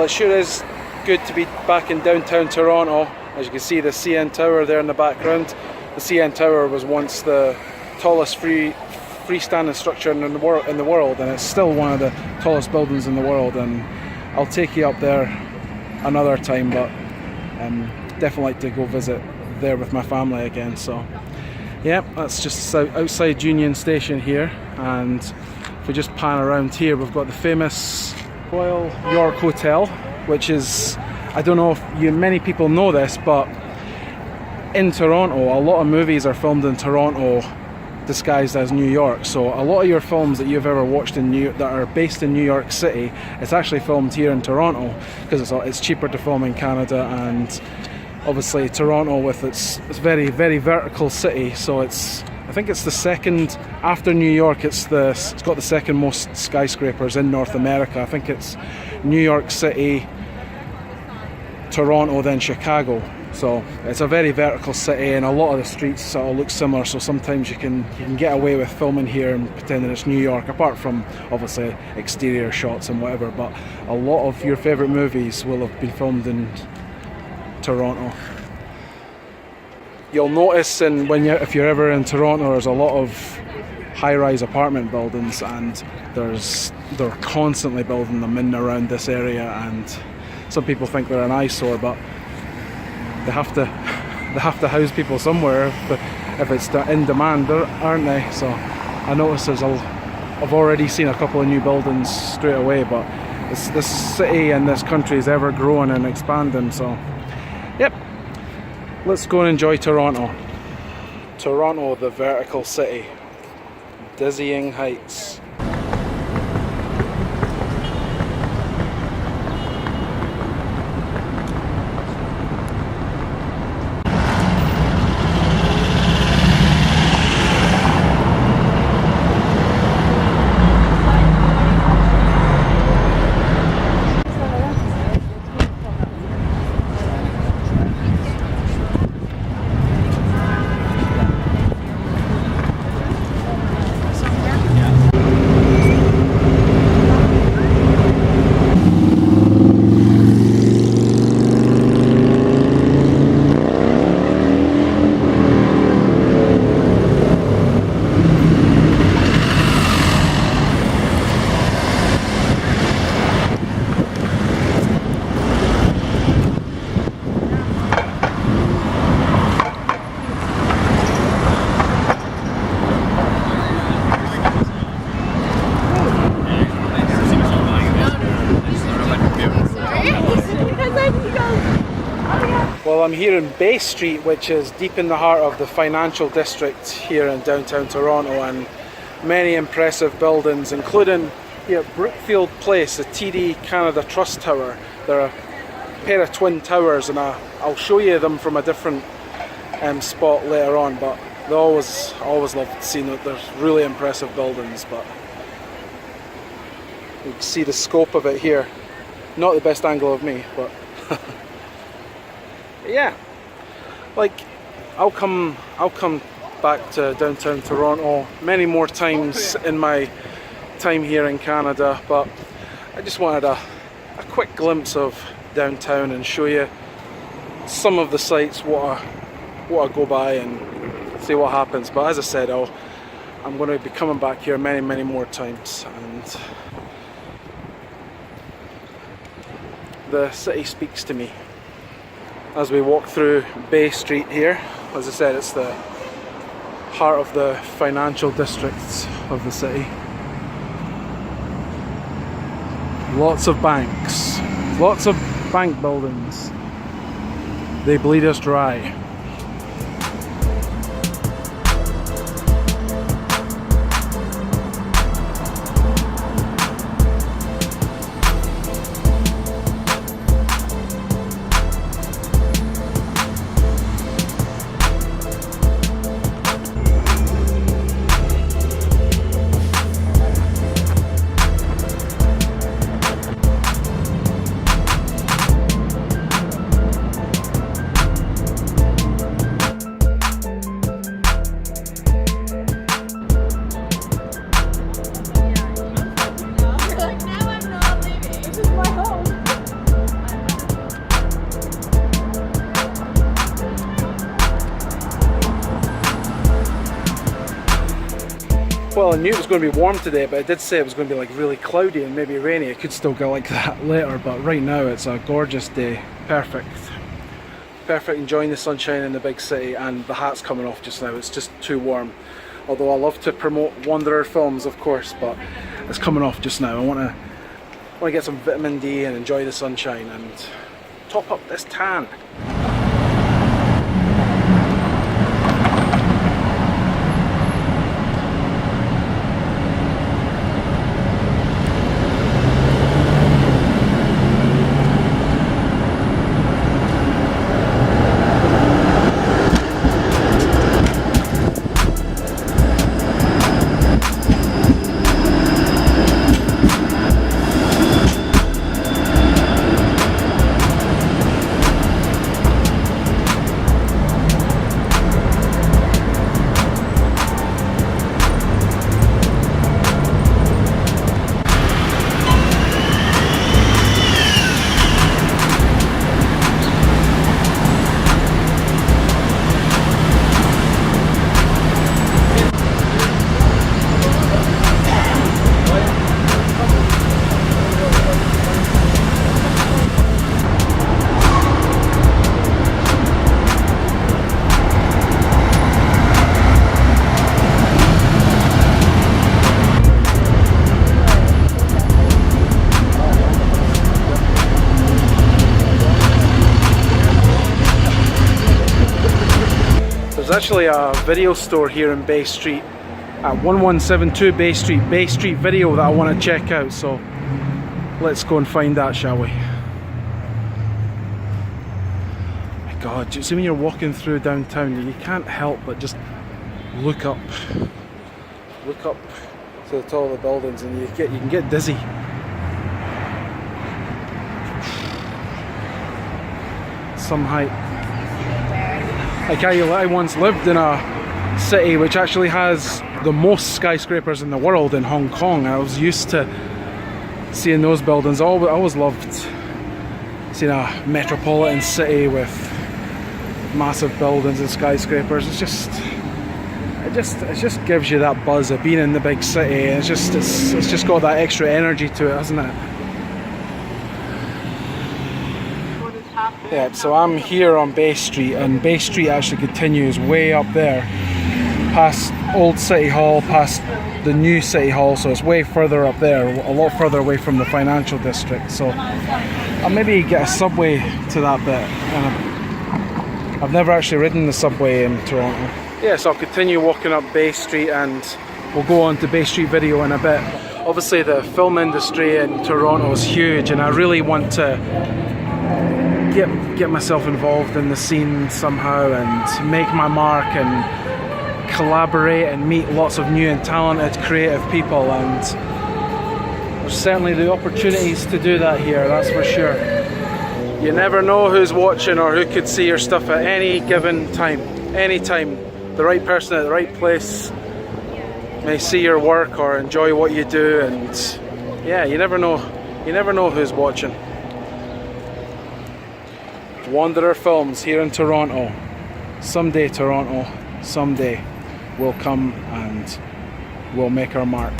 it sure is good to be back in downtown Toronto. As you can see, the CN Tower there in the background. The CN Tower was once the tallest freestanding structure in the world, and it's still one of the tallest buildings in the world. And I'll take you up there another time, but definitely like to go visit there with my family again. So yeah, that's just outside Union Station here, and if we just pan around here, we've got the famous Royal York Hotel, which is, I don't know if many people know this, but in Toronto, a lot of movies are filmed in Toronto disguised as New York. So a lot of your films that you've ever watched that are based in New York City, it's actually filmed here in Toronto, because it's cheaper to film in Canada, and obviously Toronto, with its very, very vertical city, so I think it's the second after New York. It's got the second most skyscrapers in North America. I think it's New York City, Toronto, then Chicago. So it's a very vertical city, and a lot of the streets all look similar. So sometimes you can get away with filming here and pretending it's New York, apart from obviously exterior shots and whatever. But a lot of your favourite movies will have been filmed in Toronto. You'll notice if you're ever in Toronto, there's a lot of high-rise apartment buildings, and they're constantly building them in and around this area, and some people think they're an eyesore, but they have to house people somewhere if it's in demand, aren't they? So I notice I've already seen a couple of new buildings straight away, but this city and this country is ever growing and expanding. So yep, let's go and enjoy Toronto. Toronto, the vertical city, dizzying heights. Well, I'm here in Bay Street, which is deep in the heart of the financial district here in downtown Toronto, and many impressive buildings, including here Brookfield Place, the TD Canada Trust Tower. They're a pair of twin towers, and I'll show you them from a different spot later on, but I always love seeing that. There's really impressive buildings, but you can see the scope of it here. Not the best angle of me, but yeah, like I'll come back to downtown Toronto many more times in my time here in Canada, but I just wanted a quick glimpse of downtown and show you some of the sites, what I go by, and see what happens. But as I said, I'm going to be coming back here many more times, and the city speaks to me as we walk through Bay Street here. As I said, it's the heart of the financial districts of the city. Lots of banks, lots of bank buildings. They bleed us dry. Well, I knew it was going to be warm today, but it did say it was going to be like really cloudy and maybe rainy. It could still go like that later, but right now it's a gorgeous day. Perfect. Perfect, enjoying the sunshine in the big city, and the hat's coming off just now. It's just too warm. Although I love to promote Wanderer films, of course, but it's coming off just now. I want to get some vitamin D and enjoy the sunshine and top up this tan. There's actually a video store here in Bay Street at 1172 Bay Street Video, that I want to check out, so let's go and find that, shall we? My God, do you see when you're walking through downtown, you can't help but just look up to the top of the buildings, and you can get dizzy. Some height. Like I once lived in a city which actually has the most skyscrapers in the world, in Hong Kong. I was used to seeing those buildings. I always loved seeing a metropolitan city with massive buildings and skyscrapers. It just gives you that buzz of being in the big city. It's just got that extra energy to it, hasn't it? Yeah, so I'm here on Bay Street, and Bay Street actually continues way up there, past Old City Hall, past the new City Hall, so it's way further up there, a lot further away from the financial district. So I'll maybe get a subway to that bit. I've never actually ridden the subway in Toronto. Yeah, so I'll continue walking up Bay Street, and we'll go on to Bay Street Video in a bit. Obviously the film industry in Toronto is huge, and I really want to get myself involved in the scene somehow and make my mark and collaborate and meet lots of new and talented creative people, and there's certainly the opportunities to do that here, that's for sure. You never know who's watching or who could see your stuff at any given time. Anytime, the right person at the right place may see your work or enjoy what you do, and yeah, you never know who's watching. Wanderer Films here in Toronto. Someday Toronto, someday we'll come and we'll make our mark.